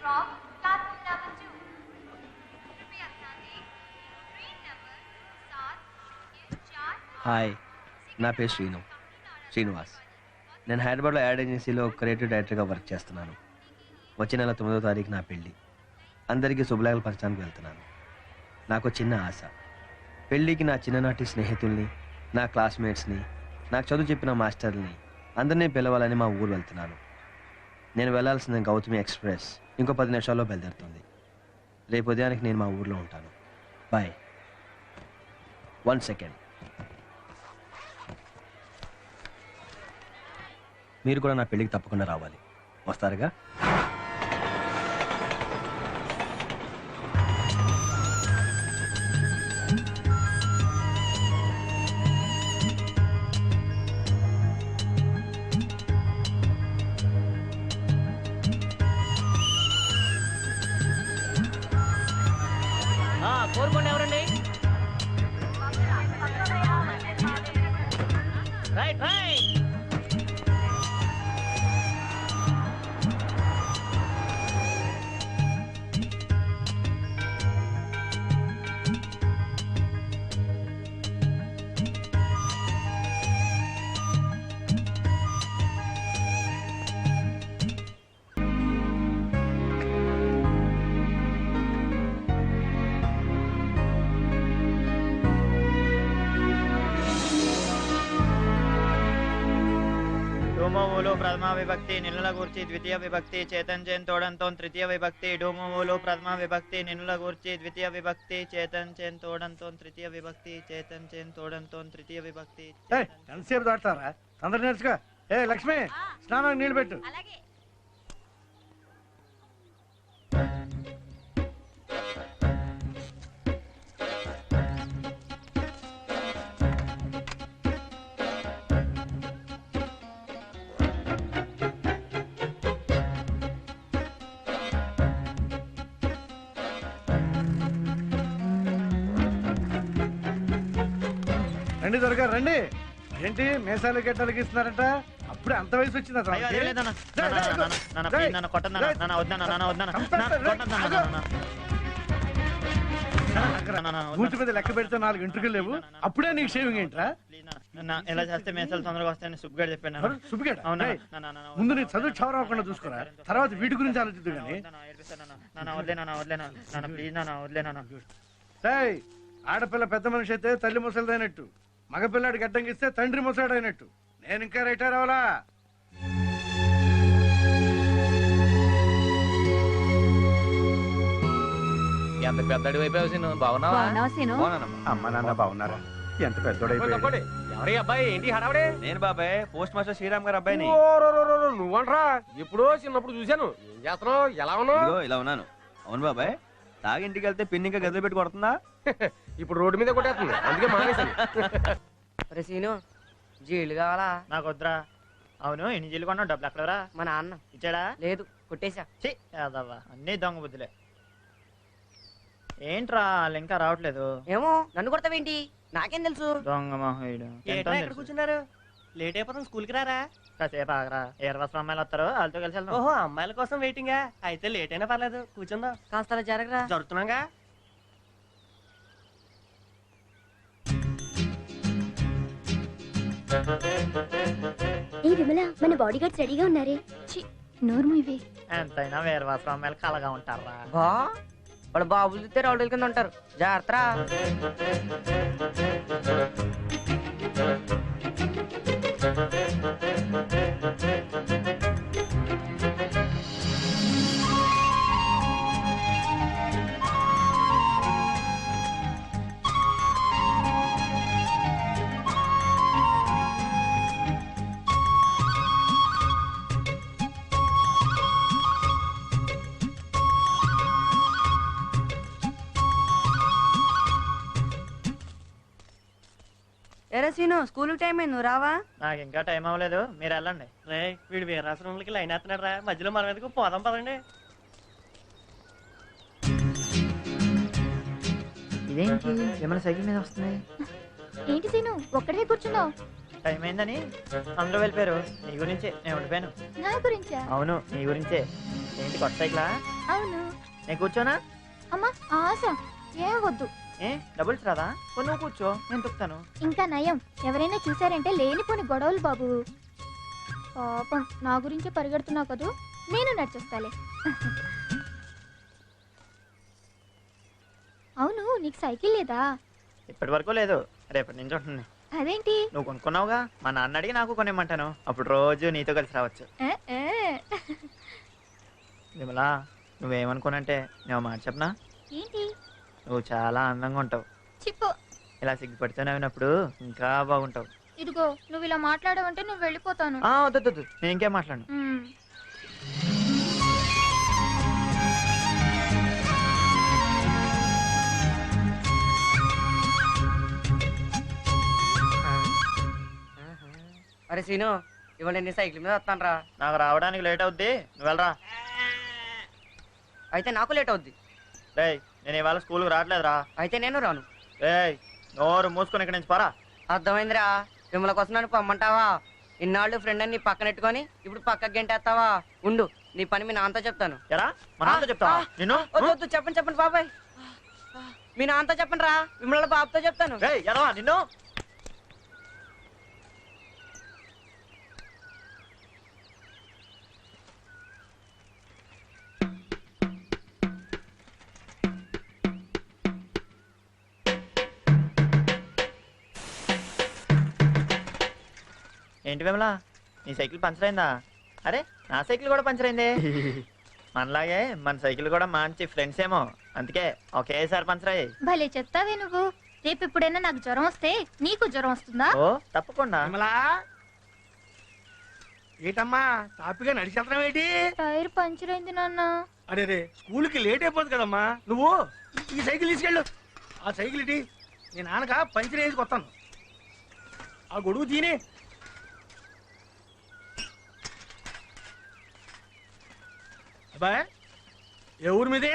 from platform number 2. कृपया ध्यान दें, ट्रेन नंबर 7 4 హాయ్, నా పేరు శ్రీనివాస్. నేను హైదరాబాద్లో యాడ్ ఏజెన్సీలో క్రియేటివ్ డైరెక్టర్గా వర్క్ చేస్తున్నాను. వచ్చే నెల 9వ తారీఖు నా పెళ్ళి. అందరికీ శుభలేఖలు పంచడానికి వెళ్తున్నాను. నాకు చిన్న ఆశ, పెళ్ళికి నా చిన్ననాటి స్నేహితుల్ని, నా క్లాస్మేట్స్ని, నాకు చదువు చెప్పిన మాస్టర్ని అందరినీ పిలవాలని మా ఊరు వెళ్తున్నాను. నేను వెళ్ళాల్సిన గౌతమి ఎక్స్ప్రెస్ ఇంకో 10 నిమిషాల్లో బయలుదేరుతుంది. రేపు ఉదయానికి నేను మా ఊర్లో ఉంటాను. బాయ్. 1 సెకండ్. మీరు కూడా నా పెళ్ళికి తప్పకుండా రావాలి. వస్తారుగా? కోరుకోండి. ఎవరండి? Right right. డూమోవులు ప్రథమా విభక్తి నిన్నుల గూర్చి ద్వితీయ విభక్తి చేతన్ చేన్ తోడంతో తృతీయ విభక్తి. డూమోవులు ప్రథమా విభక్తి నిన్నుల గూర్చి ద్వితీయ విభక్తి చేతన్ చేన్ తోడంతో తృతీయ విభక్తి. చేతన్ చేన్ తోడంతో తృతీయ విభక్తి. ఎంతసేపు దాటారా? తొందర నేర్చుకో. ఏ లక్ష్మి, స్నానానికి నీళ్ళు పెట్టు. అలాగే. రండి త్వరగా రండి. ఏంటి మేసాలు గెట్టాలకి ఇస్తున్నారంట? అప్పుడే అంత వయసు వచ్చింది అతను. అయ్యో, అదే లేదన్న. నాన్న, నాన్న, నాన్న, ప్లీజ్ నాన్న, కొట్టొద్దు నాన్న. నాన్న, వద్దన్న, నాన్న, వద్దన్న. నాన్న, కొట్టొద్దు నాన్న, నాన్న. ఊటి మీద లెక్క పెడితే 4 ఇంటర్వ్యూ లేవు, అప్పుడే నీకు షేవింగ్ ఏంట్రా? ప్లీజ్ నాన్న, ఎలా చేస్తే మేసాలు తొందరగా వస్తాయని సుబ్బుగాడు చెప్పాను నాన్న. సుబ్బిగడ, అవునా? ఏయ్, నాన్న, నాన్న, ముందు నీ చదువు క్షవరం అవ్వకుండా చూసుకోరా, తర్వాత వీటి గురించి ఆలోచిద్దు కానీ. నాన్న, వదిలే నాన్న, వదిలే నాన్న. నాన్న, ప్లీజ్ నాన్న, వదిలే నాన్న. ఏయ్, ఆడపిల్ల పెద్ద మనిషి అయితే తల్లి ముసలిదైనట్టు, మగపిల్లాడి గడ్డంగిస్తే తండ్రి ముసలాడైనట్టు. నేను ఇంకా రిటైర్ అవ్వాలా? ఎంత పెద్దడి అయిపోయావు. బాగున్నావా? అమ్మ నాన్న బాగున్నారా? ఎంత పెద్దోడైపోయాడు. ఎవరి అబ్బాయి? ఏంటి హడావుడే? నేను బాబాయ్, పోస్ట్ మాస్టర్ శ్రీరామ్ గారు అబ్బాయిని. నువ్వంట్రా? ఎప్పుడో చిన్నప్పుడు చూశాను. ఏం చేస్తున్నావు? ఎలా ఉన్నావు? ఇదిగో ఇలా ఉన్నాను. అవును బాబాయ్, తాగి ఇంటికి వెళ్తే పిన్ని ఇంకా గదిలో పెట్టి కొడుతుందా? ఇప్పుడు రోడ్డు మీద కొట్టేస్తుంది, అందుకే మానేశాను. సీను, జీళ్ళు కావాలా? నాకు వద్దురా. అవును, ఎన్ని జీలు కొన్నావు? డబ్బులు ఎక్కడరా? మా నాన్న ఇచ్చాడా? లేదు, కొట్టేశా. ఛీ, యాదవ్వా, అన్నీ దొంగ బుద్ధులే. ఏంట్రా వాళ్ళు ఇంకా రావట్లేదు? ఏమో, నన్ను కొడతావేంటి? నాకేం తెలుసు? దొంగ మహోయుడు. కూర్చున్నారు? లేట్ అయిపోతాం, స్కూల్ కి రారా? కాసేపు ఆగరా, ఏర్వసం అమ్మాయిలు వస్తారు, వాళ్ళతో కలిసి వెళ్దాం. ఓహో, అమ్మాయిల కోసం వెయిటింగా? అయితే లేట్ అయినా పర్లేదు, కూర్చుందాం. కాస్త అలా జరగరా. జరుగుతున్నాగా. ఏ విమల, మన బాడీ గార్డ్స్ రెడీగా ఉన్నారే. నోర్ము ఇవే. ఎంతైనా వేర్వాసం అమ్మాయిలు కలగా ఉంటారా? బా, వాళ్ళు బాబులు చూస్తే రౌడీల కింద ఉంటారు, జాగ్రత్త. ఎరా సీను, స్కూల్ టైం అయింది, నువ్వు రావా? నాకు ఇంకా టైం అవ్వలేదు, మీరు వెళ్ళండి. రే, వీడు వీరాశ్రమంలోకి లైన్ వేస్తున్నాడు రా, మధ్యలో మనం ఎందుకు పోదాం పదండి. ఇదేంటి ఏమైనా సైకిల్ మీద వస్తున్నాయి? ఏంటి సీను, ఒక్కడే కూర్చున్నావు? టైం అయిందని అందరూ వెళ్ళిపోయారు. నీ గురించే నేను ఉండిపోయాను. నా గురించా? అవును, నీ గురించే. ఏంటి కొత్త సైకిలా? అవును. నేను కూర్చోనా? అమ్మా ఆశ ఏం వద్దు. ఏ డబుల్స్ రాదా? నువ్వు కూర్చో, నేను తొక్కుతాను. ఇంకా నయం, ఎవరైనా చూసారంటే లేనిపోని గొడవలు బాబు. పాపం నా గురించే పరిగెడుతున్నావు కదూ, నేను నడిచేస్తాలే. అవును, నీకు సైకిల్ లేదా? ఇప్పటి వరకు లేదు, రేపటి నుంచి ఉంటుంది. అదేంటి? నువ్వు కొనుక్కున్నావుగా, మా నాన్న అడిగి నాకు కొనేమంటాను. అప్పుడు రోజు నీతో కలిసి రావచ్చు. ఏ, ఏ. విమలా, నువ్వేమనుకోనంటే నేను మాట చెప్పనా? ఏంటి? నువ్వు చాలా అందంగా ఉంటావు. చిప్పు. ఇలా సిగ్గుపడితే నవ్వినప్పుడు ఇంకా బాగుంటావు. ఇదిగో, నువ్వు ఇలా మాట్లాడవంటే నువ్వు వెళ్ళిపోతాను. వద్దు, నేను ఇంకేం మాట్లాడను. అరే సీను, ఇవాళ నేను సైకిల్ మీద వస్తాను రా. నాకు రావడానికి లేట్ అవుద్ది, నువ్వు వెళ్ళరా. అయితే నాకు లేట్ అవుద్ది. రేయ్, నేను ఇవాళ స్కూల్కి రావట్లేదురా. అయితే నేను రాను. రేయ్, నోరు మూసుకొని ఇక్కడి నుంచి పోరా. అర్థమైందిరా. విమల కోసం నన్ను పొమ్మంటావా? ఇన్నాళ్ళు ఫ్రెండ్ అని నీ పక్కనెట్టుకొని ఇప్పుడు పక్కకి గంటేస్తావా? ఉండు, నీ పని మీ నాన్నతో చెప్తాను. ఎరా, మా నాన్నతో చెప్తావా? నిన్ను వద్దు, చెప్పండి బాబాయ్. మీ నాన్నతో చెప్పండి రా, విమల బాబుతో చెప్తాను. రేయ్, ఎరా నిన్ను. ఏంటి విమలా, నీ సైకిల్ పంచర్ అయిందా? అరే, నా సైకిల్ కూడా పంచర్ అయింది. మనలాగే మన సైకిల్ కూడా మంచి ఫ్రెండ్స్ ఏమో, అందుకే ఒకేసారి పంచర్ అయ్యాయి. భలే చెప్తావే నువ్వు. రేపు ఎప్పుడైనా నాకు జ్వరం వస్తే నీకు జ్వరం వస్తుందా? ఓ తప్పకుండా. విమలా, ఏటమ్మా తాపిగా నడిచి వెళ్తాం ఏంటి? టైర్ పంచర్ అయింది నాన్న. అరే రే, స్కూల్కి లేట్ అయిపోతుంది కదమ్మా. నువ్వు ఈ సైకిల్ తీసుకెళ్ళు. ఆ సైకిల్ ఇటీ, నీ నాన్నక పంచర్ వేసి కొత్తాను. ఆ గొడుగు తీనే. అబ్బాయి, ఏ ఊరు మీది?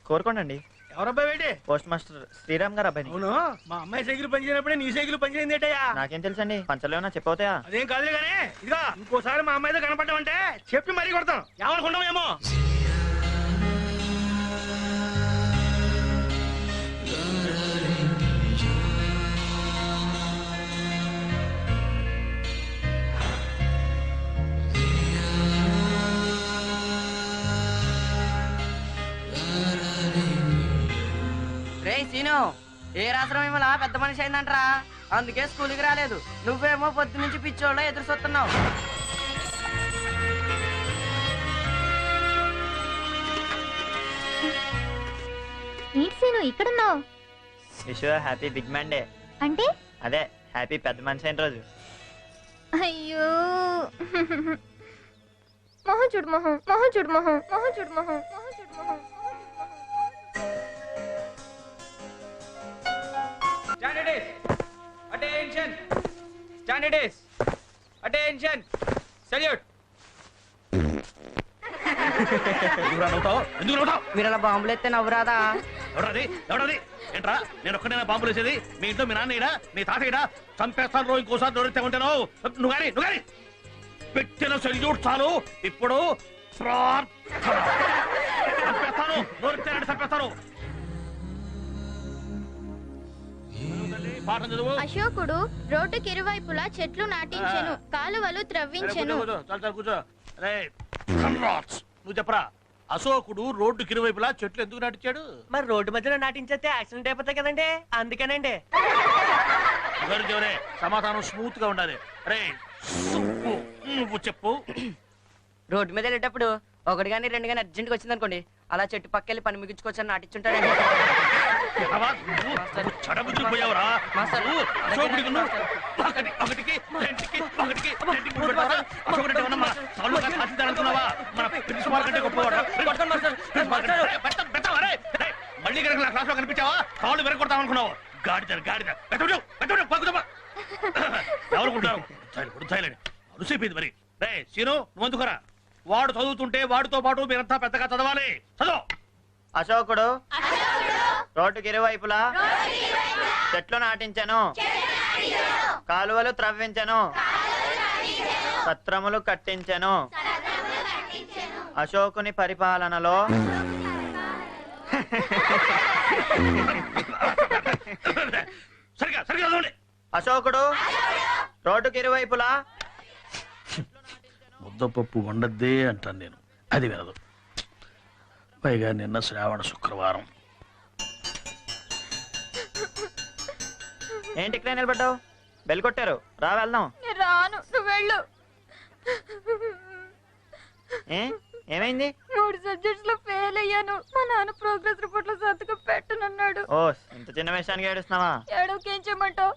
కోరుకోండి. ఎవరబ్బాయి వేటి? పోస్ట్ మాస్టర్ శ్రీరామ్ గారు అబ్బాయి. అవును, మా అమ్మాయి సైకిల్ పనిచేయనప్పుడే నీ సైకిల్ పనిచేయింది ఏంటయ్యా? నాకేం తెలుసండి, పంచర్లు ఏమన్నా చెప్పవుతాయా? అదేం కాదులే కానీ, ఇదిగా ఇంకోసారి మా అమ్మాయితో కనపడ్డామంటే చెప్పి మరీ కొడతాం. ఏమనుకుంటామేమో. రే సీను, ఏ రాత్రం విమల పెద్ద మనిషి అయిందంటరా, అందుకే స్కూల్కి రాలేదు. నువ్వేమో పొద్దు నుంచి పిచ్చోళ్ళ ఎదురు చూస్తున్నావు. ఏంటి సీను ఇక్కడున్నావు? Wish happy big man day. అంటే? అదే హ్యాపీ పెద్ద మనిషి అయిన రోజు. అయ్యో, మొహం చూడు, మొహం చూడు, మొహం చూడు, మొహం చూడు. Attention, salute. మీరు అలా బాంబులు ఎత్తే నవ్వురాదా? ఎవడది ఏంట్రా? నేను ఒక్కడైనా బాంబులు వేసేది? మీ ఇంట్లో మీ నాన్నయ్యడా, నీ తాతయ్యడా? చంపేస్తాను రోజు ఇంకోసారి దొరికితే ఉంటాను. నువ్వు గాని పెట్టిన సెల్యూట్ చాలు. ఇప్పుడు చంపేస్తాను, దొరికితే చంపేస్తాను. పాఠం చదువు. అశోకుడు రోడ్డుకి ఇరువైపులా చెట్లు నాటించెను, కాలువలు త్రవ్వించెను. కూర్చో. నువ్వు చెప్పరా, అశోకుడు రోడ్డుకి ఇరువైపులా చెట్లు ఎందుకు నాటించాడు? మరి రోడ్డు మధ్యలో నాటించేస్తే యాక్సిడెంట్ అయిపోతాయి కదండి, అందుకేనండి. సమాధానం స్మూత్ గా ఉండాలి. రే నువ్వు చెప్పు. రోడ్డు మీద వెళ్ళేటప్పుడు ఒకటి కానీ రెండు కానీ అర్జెంట్గా వచ్చింది అనుకోండి, అలా చెట్టు పక్కెళ్ళి పని ముగించుకోవచ్చని నాటించుంటాడండి. చడబుద్ధిపోయావురా. మళ్ళీ కనుక నా క్లాస్ లో కనిపించావా కాళ్ళు వెరగొడతాం అనుకున్నావు. గాడిద ఎవరుకుంటారు? అరుసైపోయింది మరి. రే సీను, నువ్వు అందుకురా. వాడు చదువుతుంటే వాడితో పాటు మీరంతా పెద్దగా చదవాలి. చదువు. అశోకుడు రోడ్డుకి ఇరువైపులా చెట్లు నాటించెను, కాలువలు త్రవ్వించెను, సత్రములు కట్టించెను. అశోకుని పరిపాలనలో సరిగా సరిగా చదవండి. అశోకుడు రోడ్డుకి ఇరువైపులా ముద్దపప్పు వండద్దే అంటాను నేను, అది వినదు. పైగా నిన్న శ్రావణ శుక్రవారం. ఏంటి ఇక్కడ నిలబడ్డావు? బెల్ కొట్టారు, రా వెళ్దాం. నేను రాను, నువ్వు వెళ్ళు. ఏమైంది? 3 సబ్జెక్ట్స్ లో ఫెయిల్ అయ్యాను. మా నాన్న ప్రోగ్రెస్ రిపోర్ట్ లో సంతకం పెట్టనన్నాడు. ఓ, ఇంత చిన్న విషయానికి ఏడుస్తున్నావా? ఏడవకేం చేయమంటావు?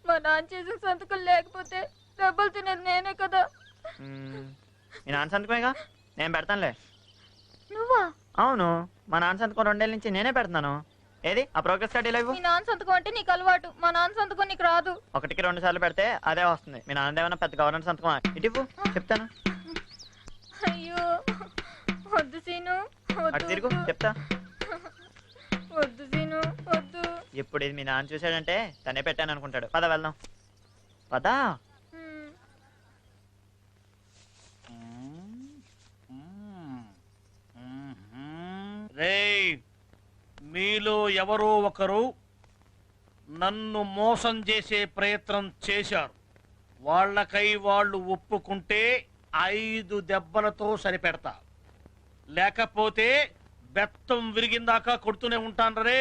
మా నాన్న చేసిన సంతకం లేకపోతే డబ్బులు తినేది నేనే కదా. మీ నాన్న సంతకమేగా, నేను పెడతానులే. నువ్వా? అవును, మా నాన్న సంతకం 2 ఏళ్ళ నుంచి నేనే పెడుతున్నాను. ఏది ఆ ప్రోగ్రెస్ కార్డు ఇలా ఇవ్వు. మీ నాన్న సంతకం అంటే నీకు అలవాటు, మా నాన్న సంతకం నీకు రాదు. 1కి 2 సార్లు పెడితే అదే వస్తుంది. మీ నాన్న ఏమన్నా పెద్ద గవర్నమెంట్ సంతకం? ఇటు ఇవ్వు, చెప్తాను. అయ్యో వద్దు సీను, అటు తిరుగు, చెప్తా. వద్దు సీను, వద్దు. ఇప్పుడు ఇది మీ నాన్న చూసాడంటే తనే పెట్టాను అనుకుంటాడు. పద వెళ్దాం, పదా. రేయ్, మీలో ఎవరో ఒకరు నన్ను మోసం చేసే ప్రయత్నం చేశారు. వాళ్ళకై వాళ్ళు ఒప్పుకుంటే 5 దెబ్బలతో సరిపెడతా, లేకపోతే బెత్తం విరిగిందాకా కొడుతూనే ఉంటాను. రే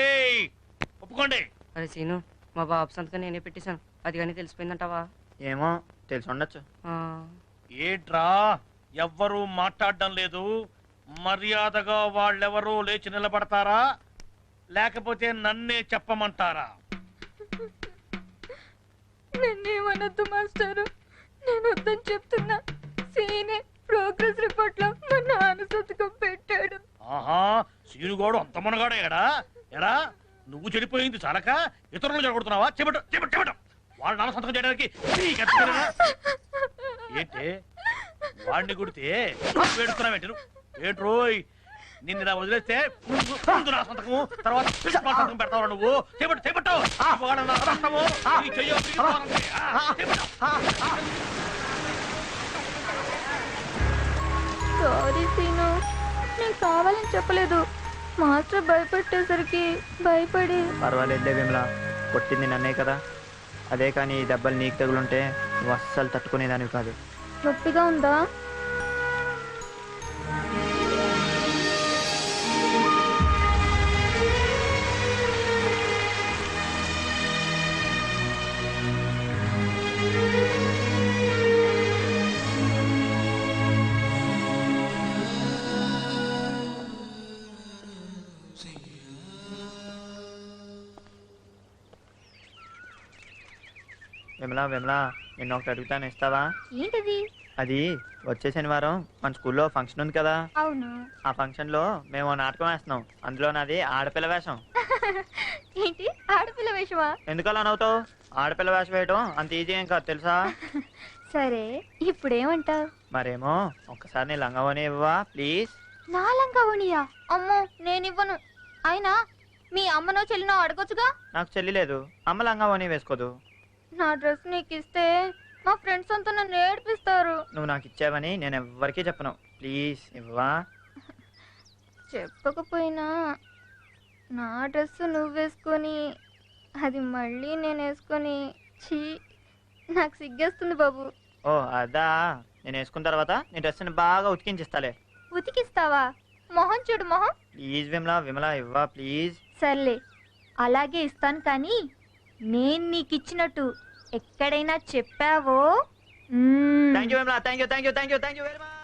ఒప్పుకోండి. అరే సీను, మా బాబు సంతకం నేనే పెట్టేశాను, అది కానీ తెలిసిపోయిందంటావా? ఏమో, తెలిసి ఉండొచ్చు. ఏంట్రా ఎవ్వరూ మాట్లాడడం లేదు? మర్యాదగా వాళ్ళెవరూ లేచి నిలబడతారా, లేకపోతే నన్నే చెప్పమంటారా? నన్నేమనొద్దు మాస్టారు, నేను వద్దని చెప్తున్నా. సీనే ప్రోగ్రెస్ రిపోర్ట్ లో మా నాన్న సంతకం పెట్టాడు. ఆహా, సీనుగోడు అంత మునగాడు ఎడా? ఎరా నువ్వు చెడిపోయింది చాలక ఇతరులు చెడగొడుతున్నావా? చెప్పట చెప్పట చెప్పట. వాళ్ళ నాన్న సంతకం చేయడానికి ఏంటే వాడిని కొడితే వేడుకున్నావేంటి? ఏంట్రోయ్, నిన్ను ఇలా వదిలేస్తే ముందు నా సంతకము, తర్వాత ప్రిన్సిపాల్ సంతకం పెడతావు నువ్వు. చేపట్టు చేపట్టావు. సారీ సీను, నేను కావాలని చెప్పలేదు. మాస్టర్ భయపెట్టేసరికి భయపడి. పర్వాలేదులే విమలా, కొట్టింది నన్నే కదా. అదే కానీ ఈ దెబ్బలు నీకు తగులుంటే నువ్వు అస్సలు తట్టుకునేదానివి కాదు. నొప్పిగా ఉందా? విమలా విమలా, నిన్న ఒకటి అడుగుతాను, ఇస్తావా? ఏంటది? అది వచ్చే శనివారం మన స్కూల్లో ఫంక్షన్ ఉంది కదా. అవును. ఆ ఫంక్షన్ లో మేము నాటకం వేస్తున్నాం. అందులో నాది ఆడపిల్ల వేషం. ఏంటి ఆడపిల్ల వేషమా? ఎందుకు అలా నవ్వుతావు? ఆడపిల్ల వేషం వేయటం అంత ఈజీ ఏం కాదు తెలుసా. సరే ఇప్పుడేమంటావు? మరేమో ఒక్కసారి నీ లంగావని ఇవ్వవా ప్లీజ్? నా లంగావనియా? అమ్మో నేనివ్వను. అయినా మీ అమ్మనో చెల్లినో అడగొచ్చుగా. నాకు చెల్లి లేదు, అమ్మ లంగావని వేసుకోదు. నా డ్రెస్ నీకు ఇస్తే మా ఫ్రెండ్స్ అంతా నన్ను ఏడిపిస్తారు. నువ్వు నాకు ఇచ్చావని నేను ఎవ్వరికీ చెప్పను. ప్లీజ్ ఇవ్వవా? చెప్పకపోయినా నా డ్రెస్ నువ్వు వేసుకొని అది మళ్ళీ నేను వేసుకొని చీ, నాకు సిగ్గేస్తుంది బాబు. ఓ అదా, నేను వేసుకున్న తర్వాత నీ డ్రెస్ని బాగా ఉతికించిస్తాలే. ఉతికిస్తావా? మొహం చూడు మొహం. ప్లీజ్ విమలా విమలా ఇవ్వా ప్లీజ్. సర్లే అలాగే ఇస్తాను, కానీ నేను నీకు ఇచ్చినట్టు ఎక్కడైనా చెప్పావో. Thank you Vimala, thank you thank you thank you thank you very much.